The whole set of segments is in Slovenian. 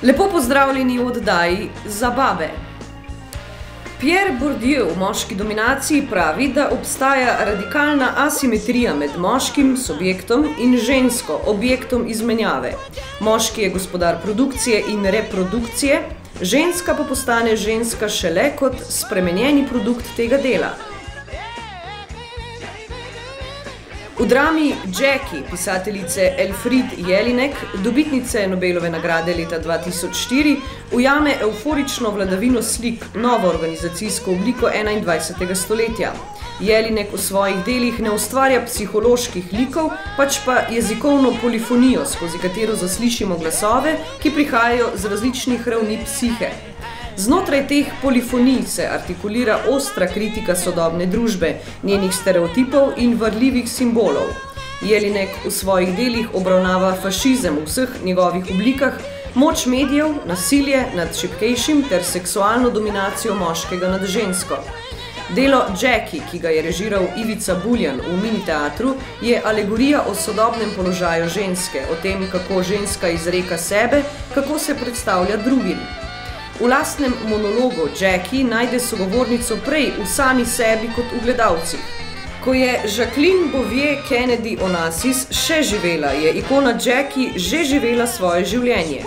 Lepo pozdravljeni v oddaji Za babe. Pierre Bourdieu v moški dominaciji pravi, da obstaja radikalna asimetrija med moškim subjektom in žensko objektom izmenjave. Moški je gospodar produkcije in reprodukcije, ženska pa postane ženska šele kot spremenjeni produkt tega dela. V drami Jackie pisateljice Elfriede Jelinek, dobitnice Nobelove nagrade leta 2004, ujame euforično vladavino slik, novo organizacijsko obliko 21. stoletja. Jelinek v svojih delih ne ustvarja psiholoških likov, pač pa jezikovno polifonijo, skozi katero zaslišimo glasove, ki prihajajo z različnih ravni psihe. Znotraj teh polifonij se artikulira ostra kritika sodobne družbe, njenih stereotipov in varljivih simbolov. Jelinek v svojih delih obravnava fašizem v vseh njegovih oblikah, moč medijev, nasilje nad šibkejšim ter seksualno dominacijo moškega nad žensko. Delo Jackie, ki ga je režiral Ivica Buljan v Mini teatru, je alegorija o sodobnem položaju ženske, o tem, kako ženska izreka sebe, kako se predstavlja drugim. V lastnem monologu Jackie najde sogovornico prej v sami sebi kot v gledalcih. Ko je Jacqueline Bouvier Kennedy Onassis še živela, je ikona Jackie že živela svoje življenje.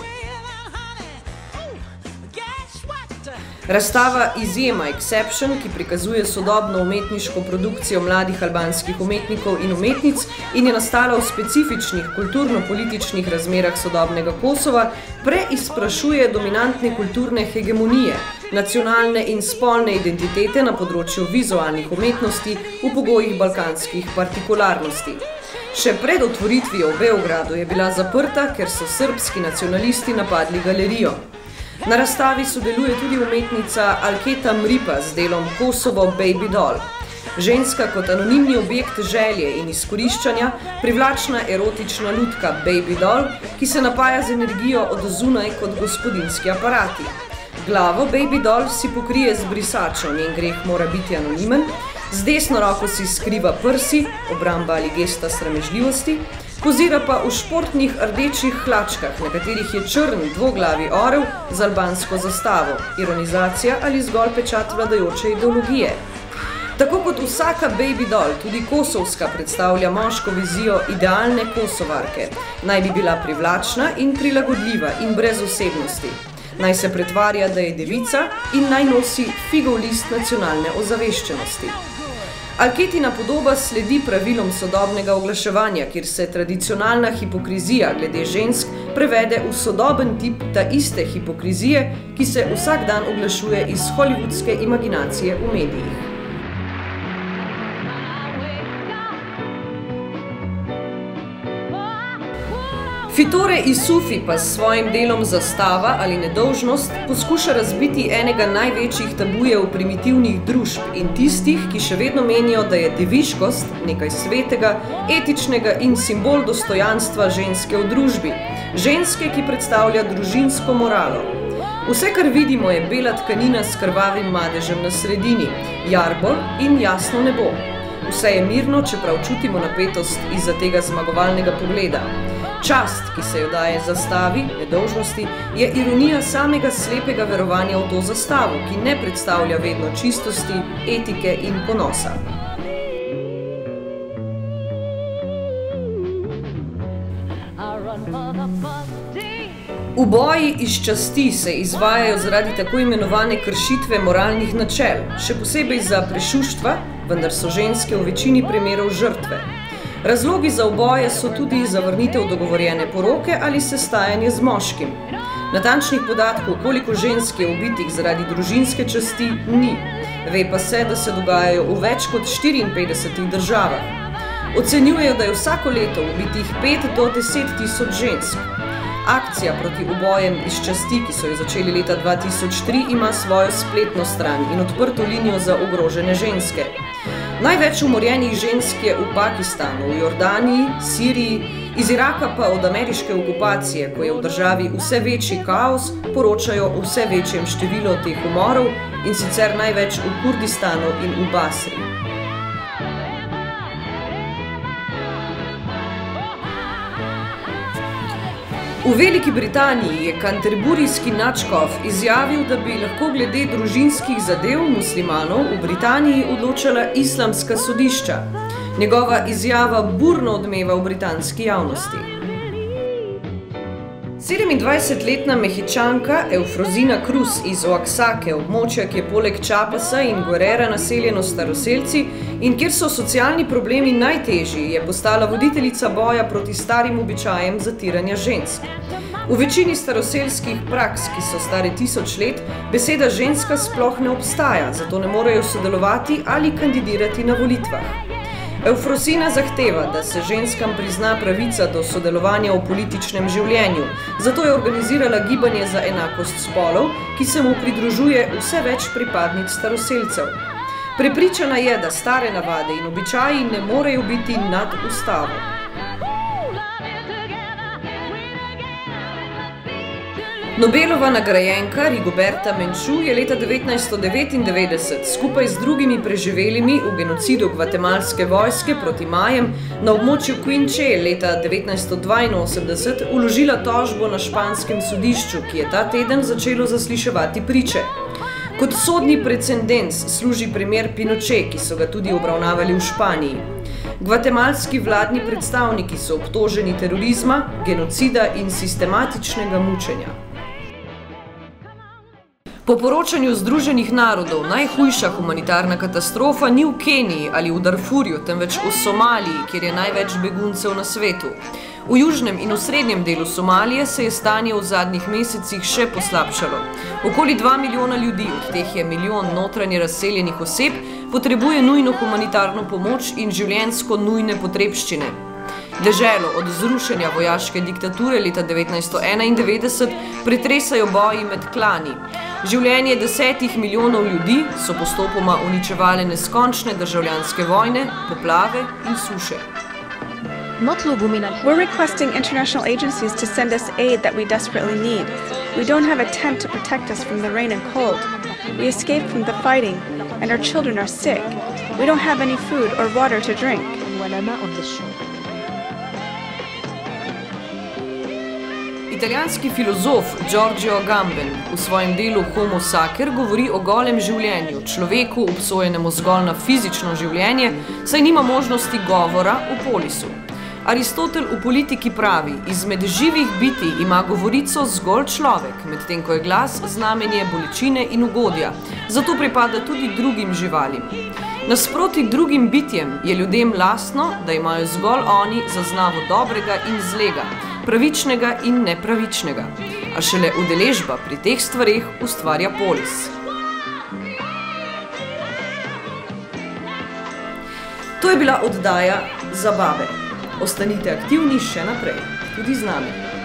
Razstava Izjema Exception, ki prikazuje sodobno umetniško produkcijo mladih albanskih umetnikov in umetnic in je nastala v specifičnih kulturno-političnih razmerah sodobnega Kosova, preizprašuje dominantne kulturne hegemonije, nacionalne in spolne identitete na področju vizualnih umetnosti v pogojih balkanskih partikularnosti. Še pred otvoritvijo v Beogradu je bila zaprta, ker so srbski nacionalisti napadli galerijo. Na razstavi sodeluje tudi umetnica Alketa Mripa z delom Kosovo Baby Doll. Ženska kot anonimni objekt želje in izkoriščanja, privlačna erotična lutka Baby Doll, ki se napaja z energijo od zunaj kot gospodinjski aparati. Glavo Baby Doll si pokrije z brisačo, njen greh mora biti anonimen, z desno roko si skriva prsi, obramba ali gesta sramežljivosti, pozira pa v športnih rdečih hlačkah, na katerih je črn dvoglavi orel z albansko zastavo, ironizacija ali zgolj pečat vladajoče ideologije. Tako kot vsaka Baby Doll, tudi kosovska predstavlja moško vizijo idealne kosovarke. Naj bi bila privlačna in prilagodljiva in brez osebnosti. Naj se pretvarja, da je devica in naj nosi figov list nacionalne ozaveščenosti. Alketina podoba sledi pravilom sodobnega oglaševanja, kjer se tradicionalna hipokrizija glede žensk prevede v sodoben tip ta iste hipokrizije, ki se vsak dan oglašuje iz hollywoodske imaginacije v medijih. Fitore Isufi pa s svojim delom Zastava ali nedolžnost poskuša razbiti enega največjih tabujev primitivnih družb in tistih, ki še vedno menijo, da je deviškost nekaj svetega, etičnega in simbol dostojanstva ženske v družbi, ženske, ki predstavlja družinsko moralo. Vse, kar vidimo, je bela tkanina s krvavim madežem na sredini, jarbol in jasno nebo. Vse je mirno, čeprav čutimo napetost izza tega zmagovalnega pogleda. Čast, ki se jo daje zastavi, nedolžnosti, je ironija samega slepega verovanja v to zastavo, ki ne predstavlja vedno čistosti, etike in ponosa. Uboji iz časti se izvajajo zaradi tako imenovane kršitve moralnih načel, še posebej za prešuštva, vendar so ženske v večini primerov žrtve. Razlogi za uboje so tudi zavrnitev dogovorjene poroke ali sestajanje z moškim. Natančnih podatkov, koliko žensk je ubitih zaradi družinske časti, ni. Ve pa se, da se dogajajo v več kot 54 državah. Ocenjujejo, da je vsako leto ubitih 5 do 10 tisoč žensk. Akcija proti ubojem iz časti, ki so jo začeli leta 2003, ima svojo spletno stran in odprto linijo za ogrožene ženske. Največ umorjenih žensk je v Pakistanu, v Jordaniji, Siriji, iz Iraka pa od ameriške okupacije, ko je v državi vse večji kaos, poročajo o vse večjem številu teh umorov in sicer največ v Kurdistanu in v Basri. V Veliki Britaniji je kanterburijski nadškof izjavil, da bi lahko glede družinskih zadev muslimanov v Britaniji odločala islamska sodišča. Njegova izjava burno odmeva v britanski javnosti. 27-letna Mehičanka Eufrozina Cruz iz Oaxace, območja, ki je poleg Chiapasa in Guerrera naseljeno s staroselci in kjer so socialni problemi najtežji, je postala voditeljica boja proti starim običajem zatiranja žensk. V večini staroselskih praks, ki so stare 1000 let, beseda ženska sploh ne obstaja, zato ne morejo sodelovati ali kandidirati na volitvah. Eufrosina zahteva, da se ženskam prizna pravica do sodelovanja v političnem življenju, zato je organizirala gibanje za enakost spolov, ki se mu pridružuje vse več pripadnic staroselcev. Prepričana je, da stare navade in običaji ne morejo biti nad ustavo. Nobelova nagrajenka Rigoberta Menchú je leta 1999 skupaj z drugimi preživelimi v genocidu gvatemalske vojske proti Majem na območju Quinché leta 1982 vložila tožbo na španskem sodišču, ki je ta teden začelo zasliševati priče. Kot sodni precedens služi primer Pinochet, ki so ga tudi obravnavali v Španiji. Gvatemalski vladni predstavniki so obtoženi terorizma, genocida in sistematičnega mučenja. Po poročanju Združenih narodov najhujša humanitarna katastrofa ni v Keniji ali v Darfurju, temveč v Somaliji, kjer je največ beguncev na svetu. V južnem in v srednjem delu Somalije se je stanje v zadnjih mesecih še poslabšalo. Okoli 2 milijona ljudi, od teh je milijon notranje razseljenih oseb, potrebuje nujno humanitarno pomoč in življenjsko nujne potrebščine. Deželo od zrušenja vojaške diktature leta 1991 pretresajo boji med klani. Življenje 10 milijonov ljudi so postopoma uničevale neskončne državljanske vojne, poplave in suše. We're requesting international agencies to send us aid that we desperately need. We don't have a tent to protect us from the rain and cold. We escaped from the fighting, and our children are sick. We don't have any food or water to drink. Italijanski filozof Giorgio Agamben v svojem delu Homo Sacer govori o golem življenju, človeku obsojenemu zgolj na fizično življenje, saj nima možnosti govora v polisu. Aristotel v Politiki pravi, izmed živih bitij ima govorico zgolj človek, medtem ko je glas znamenje bolečine in ugodja, zato pripada tudi drugim živalim. Nasproti drugim bitjem je ljudem lastno, da imajo zgolj oni zaznavo dobrega in zlega, pravičnega in nepravičnega, a šele udeležba pri teh stvareh ustvarja polis. To je bila oddaja Za babe. Ostanite aktivni še naprej, tudi z nami.